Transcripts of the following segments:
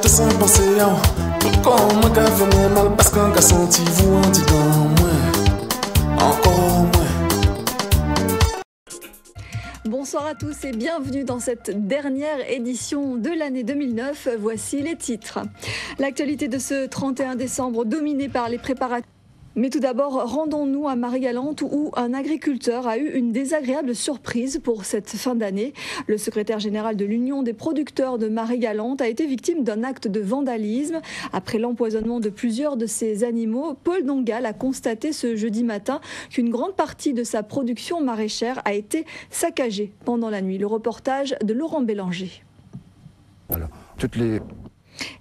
te sens penser comme moi qui fait mal parce qu'un gars senti vous en dit dans moi, encore moins. Bonsoir à tous et bienvenue dans cette dernière édition de l'année 2009. Voici les titres. L'actualité de ce 31 décembre dominée par les préparatifs. Mais tout d'abord, rendons-nous à Marie-Galante où un agriculteur a eu une désagréable surprise pour cette fin d'année. Le secrétaire général de l'Union des producteurs de Marie-Galante a été victime d'un acte de vandalisme. Après l'empoisonnement de plusieurs de ses animaux, Paul Dongal a constaté ce jeudi matin qu'une grande partie de sa production maraîchère a été saccagée pendant la nuit. Le reportage de Laurent Bélanger. Voilà.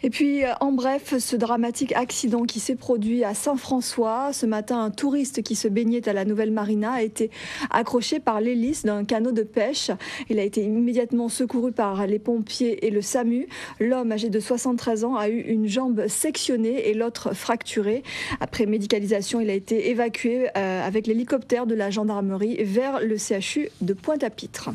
Et puis, en bref, ce dramatique accident qui s'est produit à Saint-François. Ce matin, un touriste qui se baignait à la Nouvelle Marina a été accroché par l'hélice d'un canot de pêche. Il a été immédiatement secouru par les pompiers et le SAMU. L'homme, âgé de 73 ans, a eu une jambe sectionnée et l'autre fracturée. Après médicalisation, il a été évacué avec l'hélicoptère de la gendarmerie vers le CHU de Pointe-à-Pitre.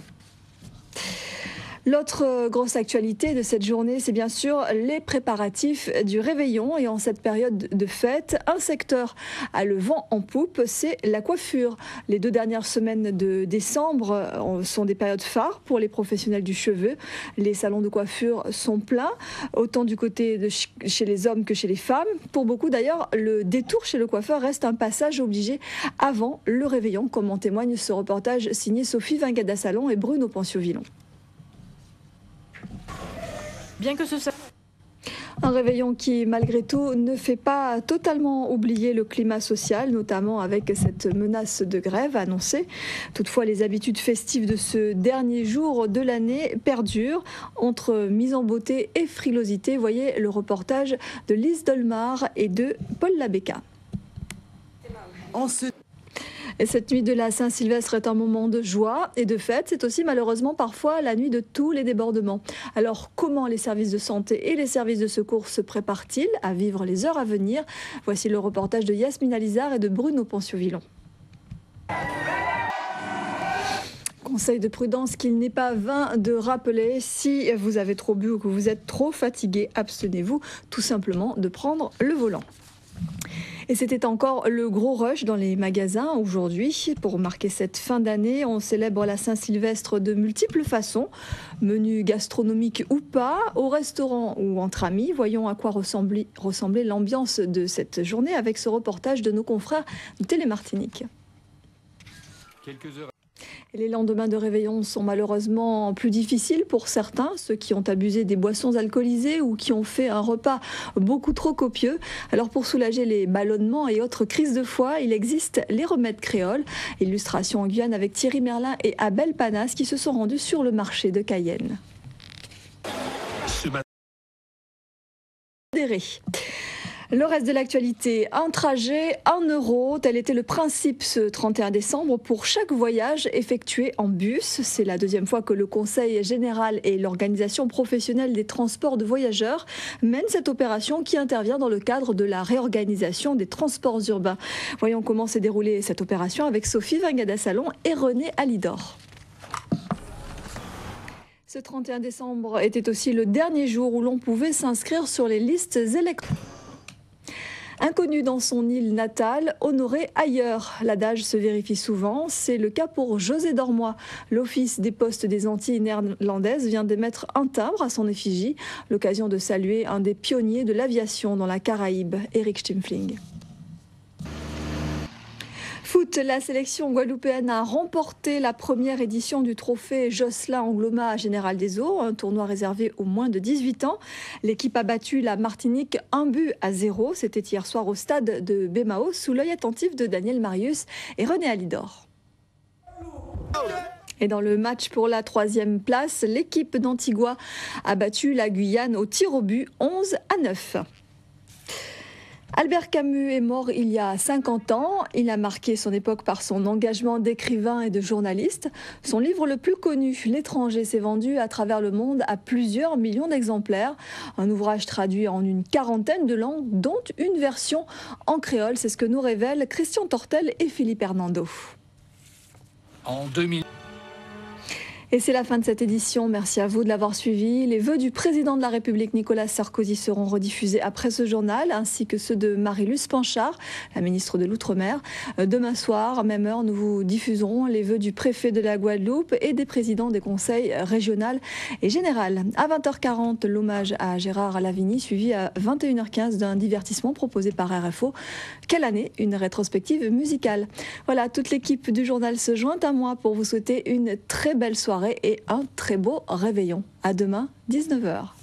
L'autre grosse actualité de cette journée, c'est bien sûr les préparatifs du réveillon. Et en cette période de fête, un secteur a le vent en poupe, c'est la coiffure. Les 2 dernières semaines de décembre sont des périodes phares pour les professionnels du cheveu. Les salons de coiffure sont pleins, autant du côté de chez les hommes que chez les femmes. Pour beaucoup d'ailleurs, le détour chez le coiffeur reste un passage obligé avant le réveillon, comme en témoigne ce reportage signé Sophie Vingada-Salon et Bruno Pencio-Villon. Bien que ce soit un réveillon qui, malgré tout, ne fait pas totalement oublier le climat social, notamment avec cette menace de grève annoncée. Toutefois, les habitudes festives de ce dernier jour de l'année perdurent entre mise en beauté et frilosité. Voyez le reportage de Lise Dolmar et de Paul Labéca. Et cette nuit de la Saint-Sylvestre est un moment de joie et de fête. C'est aussi malheureusement parfois la nuit de tous les débordements. Alors comment les services de santé et les services de secours se préparent-ils à vivre les heures à venir? Voici le reportage de Yasmina Lizard et de Bruno Pencio-Villon. Conseil de prudence qu'il n'est pas vain de rappeler, si vous avez trop bu ou que vous êtes trop fatigué, abstenez-vous tout simplement de prendre le volant. Et c'était encore le gros rush dans les magasins aujourd'hui. Pour marquer cette fin d'année, on célèbre la Saint-Sylvestre de multiples façons. Menu gastronomique ou pas, au restaurant ou entre amis. Voyons à quoi ressemblait l'ambiance de cette journée avec ce reportage de nos confrères de Télémartinique. Et les lendemains de réveillon sont malheureusement plus difficiles pour certains, ceux qui ont abusé des boissons alcoolisées ou qui ont fait un repas beaucoup trop copieux. Alors pour soulager les ballonnements et autres crises de foie, il existe les remèdes créoles. Illustration en Guyane avec Thierry Merlin et Abel Panas qui se sont rendus sur le marché de Cayenne. Le reste de l'actualité, un trajet, 1 euro, tel était le principe ce 31 décembre pour chaque voyage effectué en bus. C'est la 2e fois que le Conseil général et l'Organisation professionnelle des transports de voyageurs mènent cette opération qui intervient dans le cadre de la réorganisation des transports urbains. Voyons comment s'est déroulée cette opération avec Sophie Vingada-Salon et René Alidor. Ce 31 décembre était aussi le dernier jour où l'on pouvait s'inscrire sur les listes électorales. Inconnu dans son île natale, honoré ailleurs. L'adage se vérifie souvent. C'est le cas pour José Dormois. L'Office des postes des Antilles néerlandaises vient d'émettre un timbre à son effigie. L'occasion de saluer un des pionniers de l'aviation dans la Caraïbe, Eric Stimpfling. Foot, la sélection guadeloupéenne a remporté la première édition du trophée Jocelyn Angloma à Général des Eaux, un tournoi réservé aux moins de 18 ans. L'équipe a battu la Martinique 1-0. C'était hier soir au stade de Bémao, sous l'œil attentif de Daniel Marius et René Alidor. Et dans le match pour la 3e place, l'équipe d'Antigua a battu la Guyane au tir au but 11-9. Albert Camus est mort il y a 50 ans. Il a marqué son époque par son engagement d'écrivain et de journaliste. Son livre le plus connu, L'étranger, s'est vendu à travers le monde à plusieurs millions d'exemplaires. Un ouvrage traduit en une 40aine de langues, dont une version en créole. C'est ce que nous révèlent Christian Tortel et Philippe Hernando. En 2000. Et c'est la fin de cette édition. Merci à vous de l'avoir suivi. Les vœux du président de la République Nicolas Sarkozy seront rediffusés après ce journal, ainsi que ceux de Marie-Luce Panchard, la ministre de l'Outre-mer. Demain soir, à même heure, nous vous diffuserons les vœux du préfet de la Guadeloupe et des présidents des conseils régional et général. À 20h40, l'hommage à Gérard Lavigny, suivi à 21h15 d'un divertissement proposé par RFO. Quelle année? Une rétrospective musicale. Voilà, toute l'équipe du journal se joint à moi pour vous souhaiter une très belle soirée et un très beau réveillon. À demain, 19h.